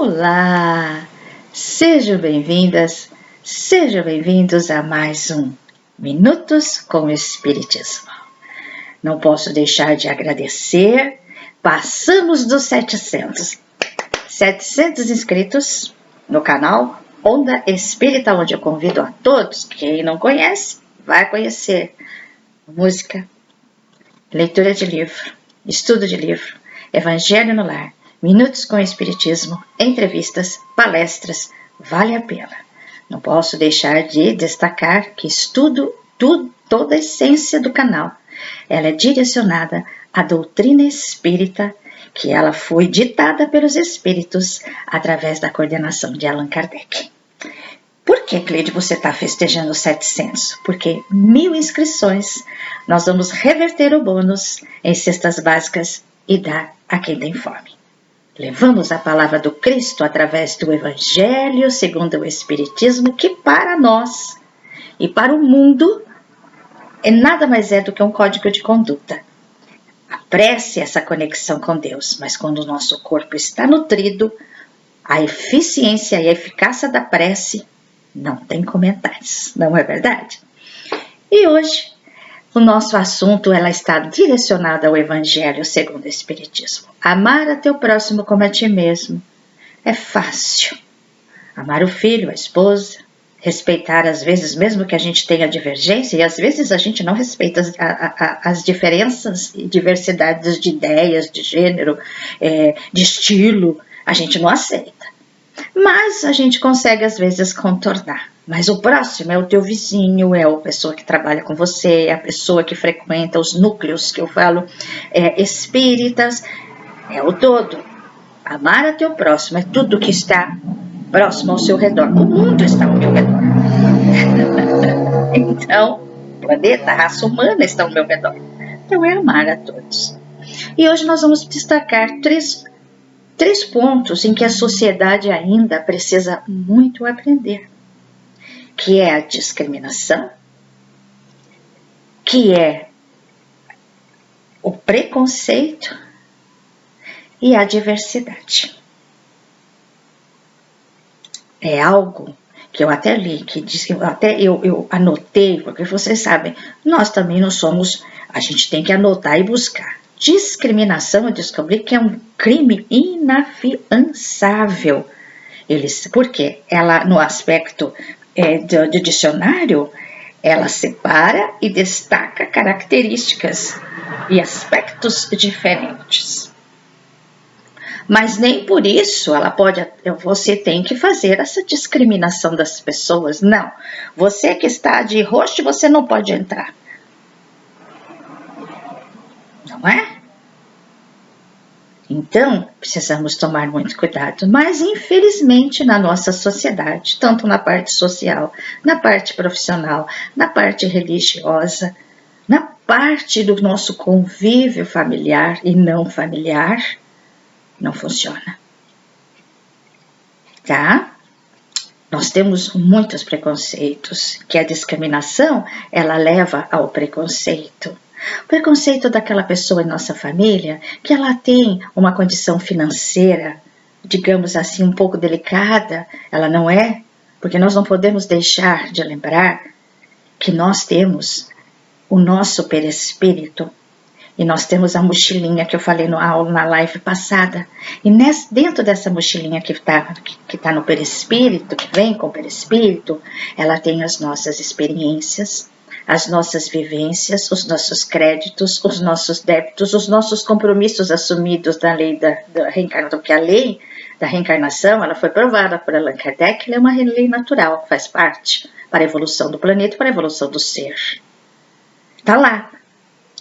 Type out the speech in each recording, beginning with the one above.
Olá! Sejam bem-vindas, sejam bem-vindos a mais um Minutos com o Espiritismo. Não posso deixar de agradecer, passamos dos 700 inscritos no canal Onda Espírita, onde eu convido a todos, quem não conhece, vai conhecer música, leitura de livro, estudo de livro, Evangelho no Lar, Minutos com o Espiritismo, entrevistas, palestras, vale a pena. Não posso deixar de destacar que estudo toda a essência do canal. Ela é direcionada à doutrina espírita, que ela foi ditada pelos espíritos através da coordenação de Allan Kardec. Por que, Cleide, você está festejando os 700? Porque 1000 inscrições, nós vamos reverter o bônus em cestas básicas e dar a quem tem fome. Levamos a palavra do Cristo através do Evangelho segundo o Espiritismo, que para nós e para o mundo nada mais é do que um código de conduta. A prece é essa conexão com Deus, mas quando o nosso corpo está nutrido, a eficiência e a eficácia da prece não tem comentários, não é verdade? E hoje o nosso assunto ela está direcionado ao Evangelho segundo o Espiritismo. Amar a teu próximo como a ti mesmo. É fácil. Amar o filho, a esposa, respeitar às vezes, mesmo que a gente tenha divergência, e às vezes a gente não respeita as diferenças e diversidades de ideias, de gênero, de estilo, a gente não aceita. Mas a gente consegue às vezes contornar. Mas o próximo é o teu vizinho, é a pessoa que trabalha com você, é a pessoa que frequenta os núcleos que eu falo espíritas, é o todo. Amar a teu próximo é tudo que está próximo ao seu redor. O mundo está ao meu redor. Então, o planeta, a raça humana está ao meu redor. Então é amar a todos. E hoje nós vamos destacar três pontos em que a sociedade ainda precisa muito aprender. Que é a discriminação, que é o preconceito e a diversidade. É algo que eu até li, que diz, eu anotei, porque vocês sabem, nós também não somos, a gente tem que anotar e buscar. Discriminação, eu descobri que é um crime inafiançável. Por quê? Ela, no aspecto do dicionário, ela separa e destaca características e aspectos diferentes. Mas nem por isso você tem que fazer essa discriminação das pessoas. Não, você que está de rosto, você não pode entrar. Não é? Então, precisamos tomar muito cuidado, mas infelizmente na nossa sociedade, tanto na parte social, na parte profissional, na parte religiosa, na parte do nosso convívio familiar e não familiar, não funciona. Tá? Nós temos muitos preconceitos, que a discriminação, ela leva ao preconceito. O preconceito daquela pessoa em nossa família, que ela tem uma condição financeira, digamos assim, um pouco delicada, ela não é, porque nós não podemos deixar de lembrar que nós temos o nosso perispírito e nós temos a mochilinha que eu falei na live passada. E dentro dessa mochilinha que tá no perispírito, que vem com o perispírito, ela tem as nossas experiências, as nossas vivências, os nossos créditos, os nossos débitos, os nossos compromissos assumidos da lei da reencarnação, porque a lei da reencarnação, ela foi provada por Allan Kardec, ela é uma lei natural, faz parte para a evolução do planeta, para a evolução do ser. Está lá.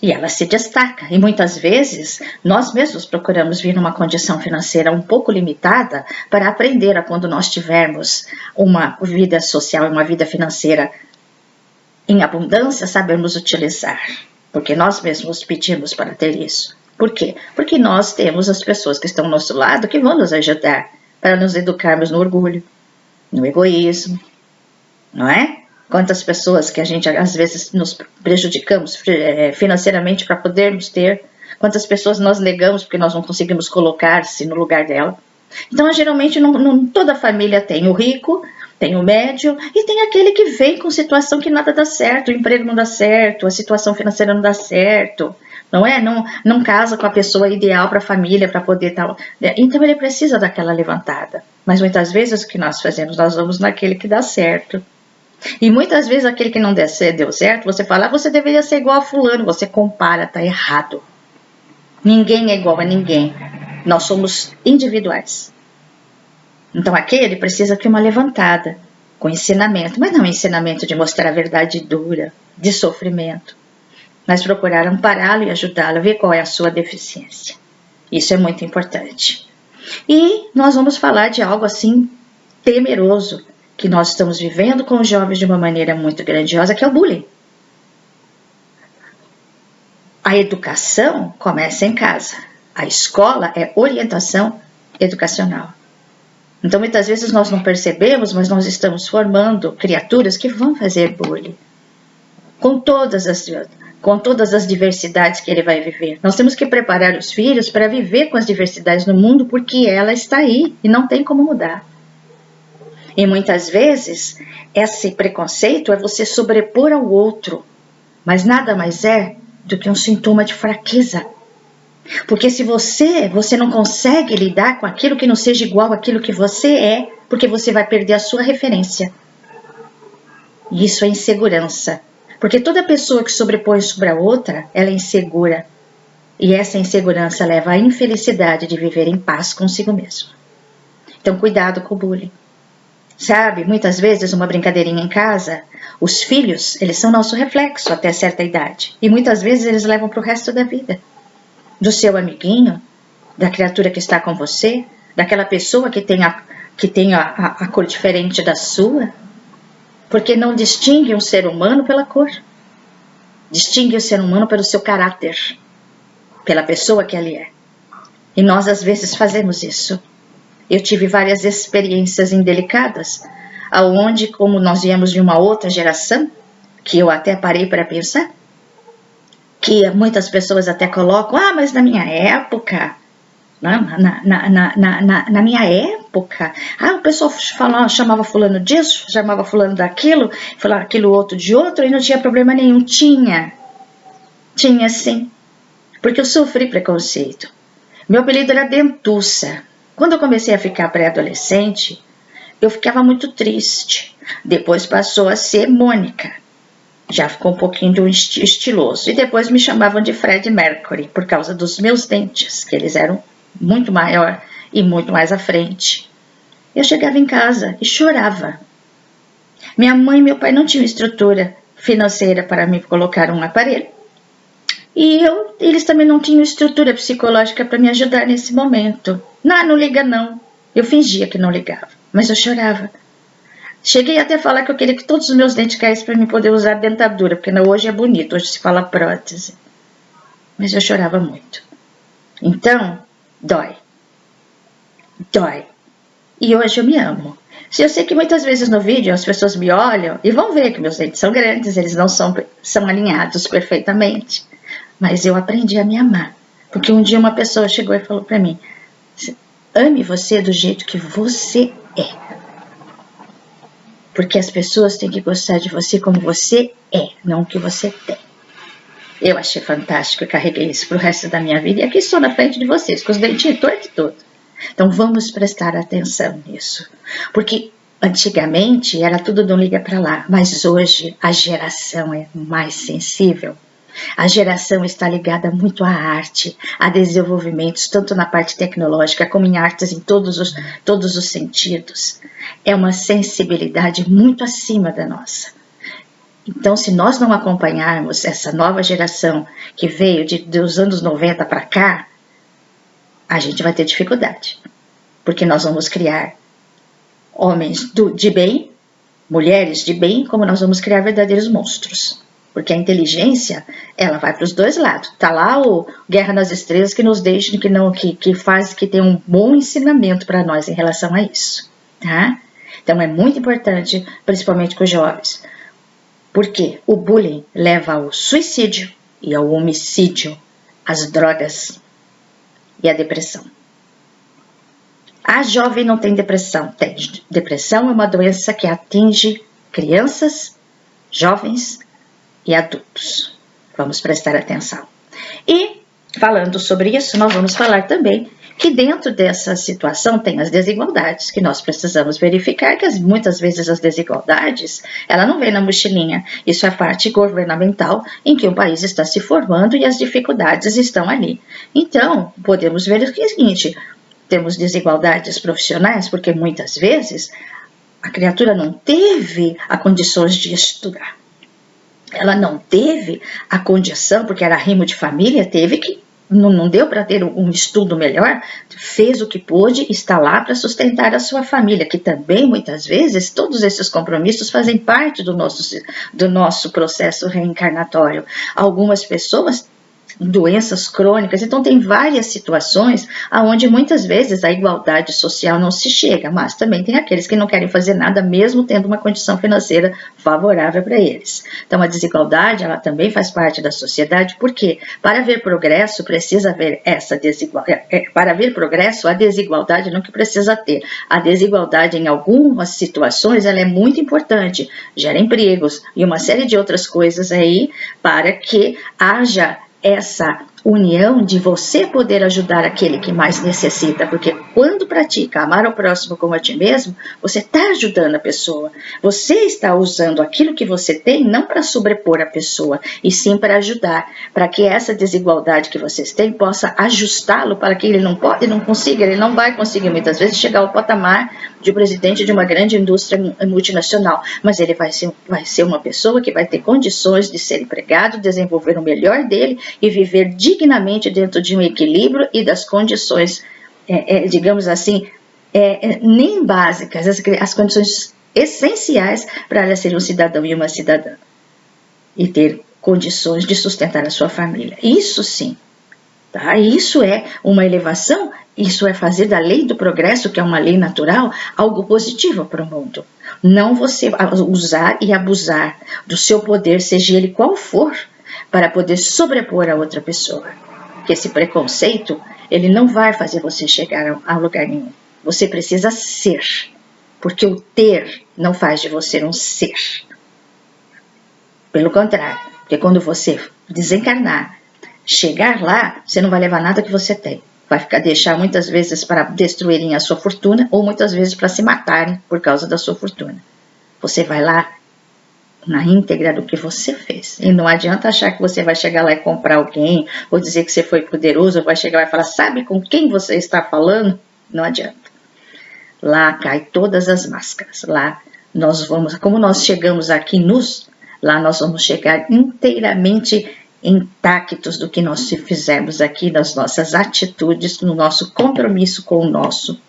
E ela se destaca. E muitas vezes, nós mesmos procuramos vir numa condição financeira um pouco limitada para aprender a quando nós tivermos uma vida social e uma vida financeira em abundância, sabermos utilizar, porque nós mesmos pedimos para ter isso. Por quê? Porque nós temos as pessoas que estão ao nosso lado que vão nos ajudar para nos educarmos no orgulho, no egoísmo, não é? Quantas pessoas que a gente às vezes nos prejudicamos financeiramente para podermos ter, quantas pessoas nós negamos porque nós não conseguimos colocar-se no lugar dela. Então, geralmente, toda família tem o rico, tem o médio e tem aquele que vem com situação que nada dá certo, o emprego não dá certo, a situação financeira não dá certo, não é? Não casa com a pessoa ideal para a família, para poder tal. Então, ele precisa daquela levantada. Mas muitas vezes o que nós fazemos? Nós vamos naquele que dá certo. E muitas vezes aquele que não deu certo, você fala, você deveria ser igual a fulano, você compara, tá errado. Ninguém é igual a ninguém. Nós somos individuais. Então aquele precisa de uma levantada, com ensinamento, mas não ensinamento de mostrar a verdade dura, de sofrimento, mas procurar ampará-lo e ajudá-lo a ver qual é a sua deficiência. Isso é muito importante. E nós vamos falar de algo assim temeroso, que nós estamos vivendo com os jovens de uma maneira muito grandiosa, que é o bullying. A educação começa em casa. A escola é orientação educacional. Então, muitas vezes nós não percebemos, mas nós estamos formando criaturas que vão fazer bullying. Com todas as diversidades que ele vai viver. Nós temos que preparar os filhos para viver com as diversidades no mundo, porque ela está aí e não tem como mudar. E muitas vezes, esse preconceito é você sobrepor ao outro, mas nada mais é do que um sintoma de fraqueza. Porque se você não consegue lidar com aquilo que não seja igual àquilo que você é, porque você vai perder a sua referência. E isso é insegurança. Porque toda pessoa que sobrepõe sobre a outra, ela é insegura. E essa insegurança leva à infelicidade de viver em paz consigo mesmo. Então, cuidado com o bullying. Sabe, muitas vezes uma brincadeirinha em casa, os filhos, eles são nosso reflexo até certa idade. E muitas vezes eles levam para o resto da vida. Do seu amiguinho, da criatura que está com você, daquela pessoa que tem a cor diferente da sua, porque não distingue um ser humano pela cor, distingue o ser humano pelo seu caráter, pela pessoa que ele é. E nós às vezes fazemos isso. Eu tive várias experiências indelicadas, aonde, como nós viemos de uma outra geração, que eu até parei para pensar, que muitas pessoas até colocam, mas na minha época, na minha época, o pessoal chamava fulano disso, chamava fulano daquilo, falava aquilo outro de outro, e não tinha problema nenhum. Tinha sim, porque eu sofri preconceito. Meu apelido era Dentuça. Quando eu comecei a ficar pré-adolescente, eu ficava muito triste. Depois passou a ser Mônica. Já ficou um pouquinho de um estiloso. E depois me chamavam de Fred Mercury, por causa dos meus dentes, que eles eram muito maior e muito mais à frente. Eu chegava em casa e chorava. Minha mãe e meu pai não tinham estrutura financeira para me colocar um aparelho. E eles também não tinham estrutura psicológica para me ajudar nesse momento. Não liga não. Eu fingia que não ligava, mas eu chorava. Cheguei até a falar que eu queria que todos os meus dentes caíssem para mim poder usar dentadura, porque hoje é bonito, hoje se fala prótese. Mas eu chorava muito. Então, dói. E hoje eu me amo. Eu sei que muitas vezes no vídeo as pessoas me olham e vão ver que meus dentes são grandes, eles não são alinhados perfeitamente. Mas eu aprendi a me amar. Porque um dia uma pessoa chegou e falou para mim, ame você do jeito que você é. Porque as pessoas têm que gostar de você como você é, não o que você tem. Eu achei fantástico e carreguei isso pro resto da minha vida. E aqui estou na frente de vocês, com os dentinhos tortos e tudo. Então vamos prestar atenção nisso. Porque antigamente era tudo não liga para lá. Mas hoje a geração é mais sensível. A geração está ligada muito à arte, a desenvolvimentos, tanto na parte tecnológica como em artes em todos os sentidos. É uma sensibilidade muito acima da nossa. Então, se nós não acompanharmos essa nova geração que veio dos anos 90 para cá, a gente vai ter dificuldade. Porque nós vamos criar homens de bem, mulheres de bem, como nós vamos criar verdadeiros monstros. Porque a inteligência, ela vai para os dois lados. Tá lá o Guerra nas Estrelas que nos deixa, que tem um bom ensinamento para nós em relação a isso, tá? Então é muito importante, principalmente com os jovens. Porque o bullying leva ao suicídio e ao homicídio, às drogas e à depressão. A jovem não tem depressão. Tem. Depressão é uma doença que atinge crianças, jovens e adultos. Vamos prestar atenção. E, falando sobre isso, nós vamos falar também que dentro dessa situação tem as desigualdades, que nós precisamos verificar que muitas vezes as desigualdades, ela não vem na mochilinha. Isso é parte governamental em que o país está se formando e as dificuldades estão ali. Então, podemos ver o seguinte, temos desigualdades profissionais, porque muitas vezes a criatura não teve as condições de estudar. Ela não teve a condição, porque era rimo de família, teve que, não deu para ter um estudo melhor, fez o que pôde, está lá para sustentar a sua família, que também, muitas vezes, todos esses compromissos fazem parte do nosso processo reencarnatório. Algumas pessoas doenças crônicas, então tem várias situações onde muitas vezes a igualdade social não se chega, mas também tem aqueles que não querem fazer nada mesmo tendo uma condição financeira favorável para eles. Então a desigualdade, ela também faz parte da sociedade, porque para haver progresso precisa haver essa desigualdade, para haver progresso a desigualdade não que precisa ter, a desigualdade em algumas situações ela é muito importante, gera empregos e uma série de outras coisas aí para que haja essa união de você poder ajudar aquele que mais necessita, porque quando pratica amar ao próximo como a ti mesmo, você está ajudando a pessoa, você está usando aquilo que você tem não para sobrepor a pessoa, e sim para ajudar, para que essa desigualdade que vocês têm possa ajustá-lo para que ele não consiga, ele não vai conseguir muitas vezes chegar ao patamar de presidente de uma grande indústria multinacional, mas ele vai ser uma pessoa que vai ter condições de ser empregado, desenvolver o melhor dele e viver dignamente dentro de um equilíbrio e das condições, digamos assim, nem básicas, as condições essenciais para ela ser um cidadão e uma cidadã e ter condições de sustentar a sua família. Isso sim, tá? Isso é uma elevação, isso é fazer da lei do progresso, que é uma lei natural, algo positivo para o mundo. Não você usar e abusar do seu poder, seja ele qual for, para poder sobrepor a outra pessoa. Porque esse preconceito, ele não vai fazer você chegar a lugar nenhum. Você precisa ser, porque o ter não faz de você um ser. Pelo contrário, porque quando você desencarnar, chegar lá, você não vai levar nada que você tem. Vai deixar muitas vezes para destruírem a sua fortuna ou muitas vezes para se matarem por causa da sua fortuna. Você vai lá na íntegra do que você fez. E não adianta achar que você vai chegar lá e comprar alguém, ou dizer que você foi poderoso, ou vai chegar lá e falar, sabe com quem você está falando? Não adianta. Lá cai todas as máscaras. Lá nós vamos, como nós chegamos aqui nus, lá nós vamos chegar inteiramente intactos do que nós fizemos aqui, nas nossas atitudes, no nosso compromisso com o nosso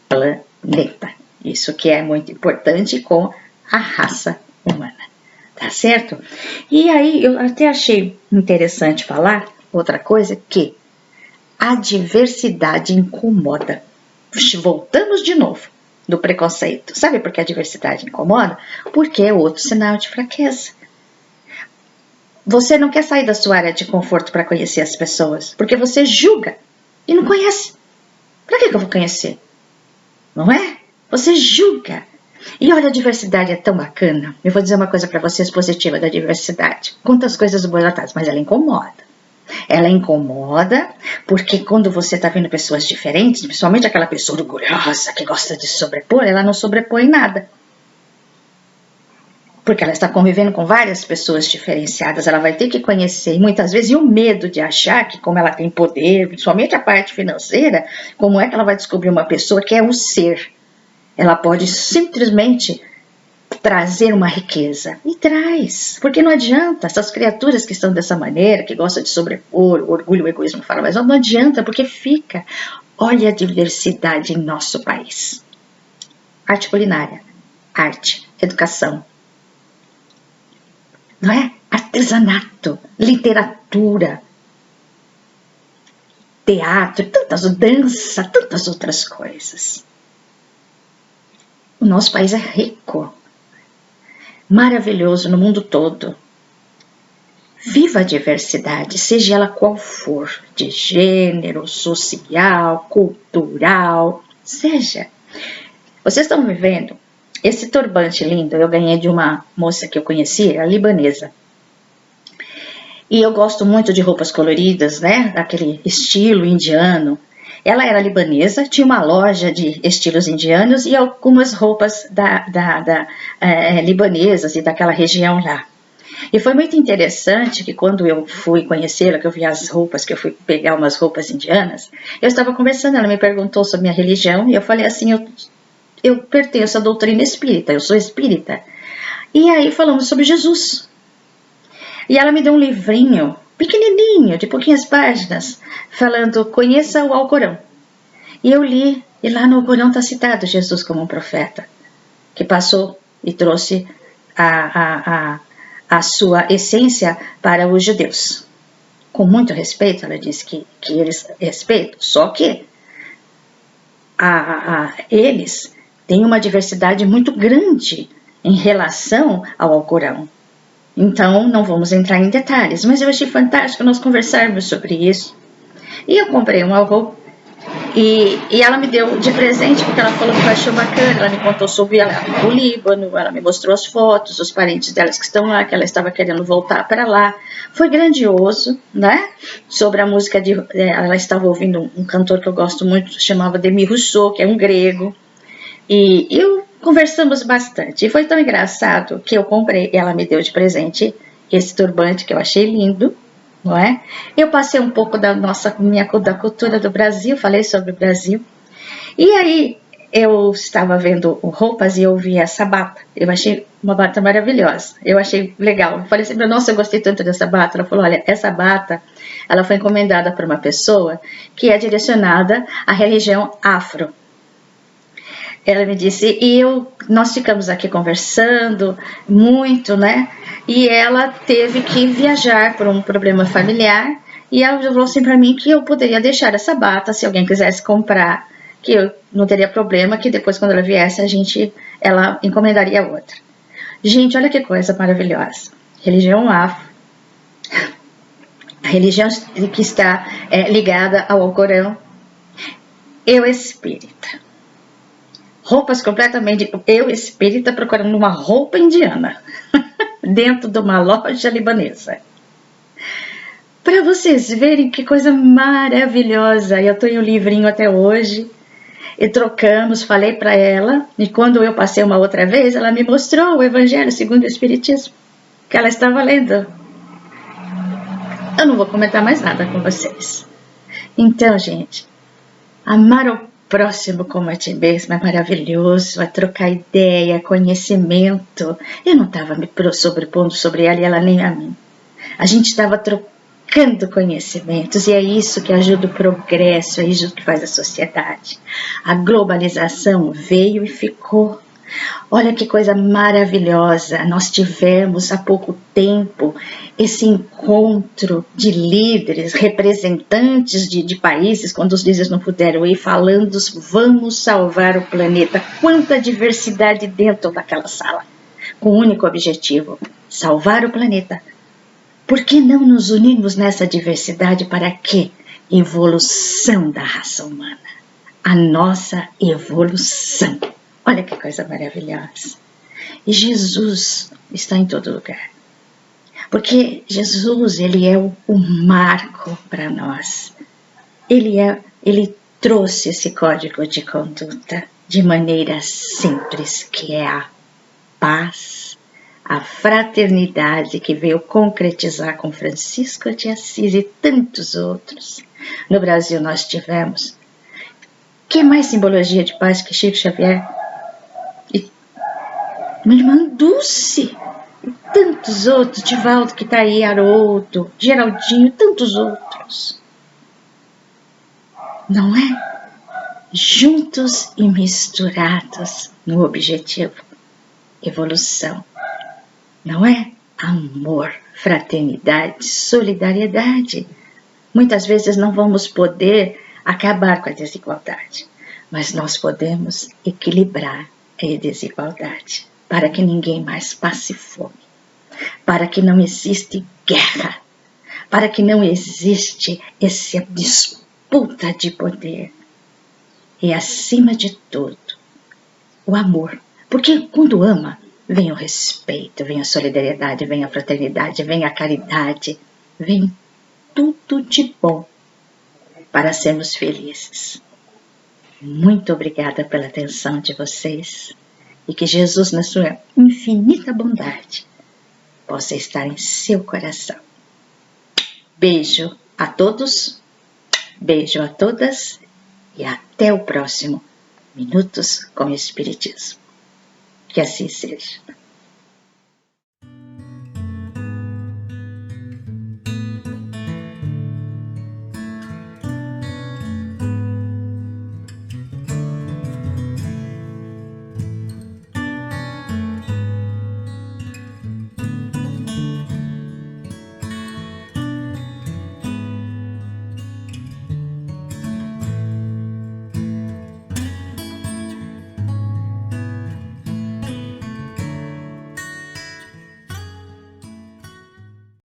planeta. Isso que é muito importante com a raça humana. Tá certo? E aí eu até achei interessante falar outra coisa, que a diversidade incomoda. Voltamos de novo do preconceito. Sabe por que a diversidade incomoda? Porque é outro sinal de fraqueza. Você não quer sair da sua área de conforto para conhecer as pessoas, porque você julga e não conhece. Para que eu vou conhecer? Não é? Você julga. E olha, a diversidade é tão bacana. Eu vou dizer uma coisa para vocês positiva da diversidade. Quantas coisas boas ela traz, mas ela incomoda. Ela incomoda porque quando você está vendo pessoas diferentes, principalmente aquela pessoa orgulhosa que gosta de sobrepor, ela não sobrepõe nada. Porque ela está convivendo com várias pessoas diferenciadas, ela vai ter que conhecer, e muitas vezes, e o medo de achar que como ela tem poder, principalmente a parte financeira, como é que ela vai descobrir uma pessoa que é um ser? Ela pode simplesmente trazer uma riqueza. E traz. Porque não adianta. Essas criaturas que estão dessa maneira, que gostam de sobrepor, o orgulho, o egoísmo, fala, mas não adianta, porque fica. Olha a diversidade em nosso país. Arte culinária, arte, educação. Não é? Artesanato, literatura, teatro, dança, tantas outras coisas. O nosso país é rico, maravilhoso no mundo todo. Viva a diversidade, seja ela qual for, de gênero, social, cultural, seja. Vocês estão vivendo esse turbante lindo, eu ganhei de uma moça que eu conheci, a libanesa. E eu gosto muito de roupas coloridas, né? Daquele estilo indiano. Ela era libanesa, tinha uma loja de estilos indianos e algumas roupas libanesas e daquela região lá. E foi muito interessante que quando eu fui conhecê-la, que eu vi as roupas, que eu fui pegar umas roupas indianas, eu estava conversando, ela me perguntou sobre minha religião e eu falei assim, eu pertenço à doutrina espírita, eu sou espírita. E aí falamos sobre Jesus. E ela me deu um livrinho, pequenininho, de pouquinhas páginas, falando, conheça o Alcorão. E eu li, e lá no Alcorão está citado Jesus como um profeta, que passou e trouxe a sua essência para os judeus. Com muito respeito, ela disse que eles respeitam, só que eles têm uma diversidade muito grande em relação ao Alcorão. Então, não vamos entrar em detalhes, mas eu achei fantástico nós conversarmos sobre isso. E eu comprei uma roupa e ela me deu de presente, porque ela falou que achou bacana, ela me contou sobre o Líbano, ela me mostrou as fotos, os parentes delas que estão lá, que ela estava querendo voltar para lá. Foi grandioso, né? Sobre a música, ela estava ouvindo um cantor que eu gosto muito, chamava Demi Rousseau, que é um grego, e conversamos bastante. E foi tão engraçado que eu comprei, ela me deu de presente esse turbante que eu achei lindo, não é? Eu passei um pouco da cultura do Brasil, falei sobre o Brasil. E aí eu estava vendo roupas e eu vi essa bata. Eu achei uma bata maravilhosa. Eu achei legal. Eu falei assim, nossa, eu gostei tanto dessa bata. Ela falou, olha, essa bata, ela foi encomendada por uma pessoa que é direcionada à religião afro. Ela me disse, nós ficamos aqui conversando muito, né? E ela teve que viajar por um problema familiar. E ela falou assim para mim que eu poderia deixar essa bata, se alguém quisesse comprar, que eu não teria problema, que depois quando ela viesse, ela encomendaria outra. Gente, olha que coisa maravilhosa. Religião afro. A religião que está ligada ao Alcorão. Eu espírita. Roupas completamente... Eu espírita procurando uma roupa indiana. Dentro de uma loja libanesa. Para vocês verem que coisa maravilhosa. Eu tenho um livrinho até hoje. E trocamos, falei para ela. E quando eu passei uma outra vez, ela me mostrou o Evangelho segundo o Espiritismo. Que ela estava lendo. Eu não vou comentar mais nada com vocês. Então, gente, amar o próximo como a ti mesmo é maravilhoso, é trocar ideia, conhecimento. Eu não estava me sobrepondo sobre ela e ela nem a mim. A gente estava trocando conhecimentos e é isso que ajuda o progresso, é isso que faz a sociedade. A globalização veio e ficou. Olha que coisa maravilhosa, nós tivemos há pouco tempo esse encontro de líderes, representantes de países, quando os líderes não puderam ir, falando, vamos salvar o planeta. Quanta diversidade dentro daquela sala, com o único objetivo, salvar o planeta. Por que não nos unirmos nessa diversidade para quê? Evolução da raça humana, a nossa evolução. Olha que coisa maravilhosa. E Jesus está em todo lugar. Porque Jesus, ele é o marco para nós. Ele trouxe esse código de conduta de maneira simples, que é a paz, a fraternidade que veio concretizar com Francisco de Assis e tantos outros. No Brasil nós tivemos. Que mais simbologia de paz que Chico Xavier? Minha irmã Dulce, e tantos outros, Divaldo que está aí, Haroldo, Geraldinho, tantos outros. Não é? Juntos e misturados no objetivo, evolução. Não é? Amor, fraternidade, solidariedade. Muitas vezes não vamos poder acabar com a desigualdade, mas nós podemos equilibrar a desigualdade. Para que ninguém mais passe fome, para que não exista guerra, para que não exista essa disputa de poder. e, acima de tudo, o amor. Porque quando ama, vem o respeito, vem a solidariedade, vem a fraternidade, vem a caridade, vem tudo de bom para sermos felizes. Muito obrigada pela atenção de vocês e que Jesus, na sua infinita bondade, possa estar em seu coração. Beijo a todos, beijo a todas e até o próximo Minutos com Espiritismo. Que assim seja.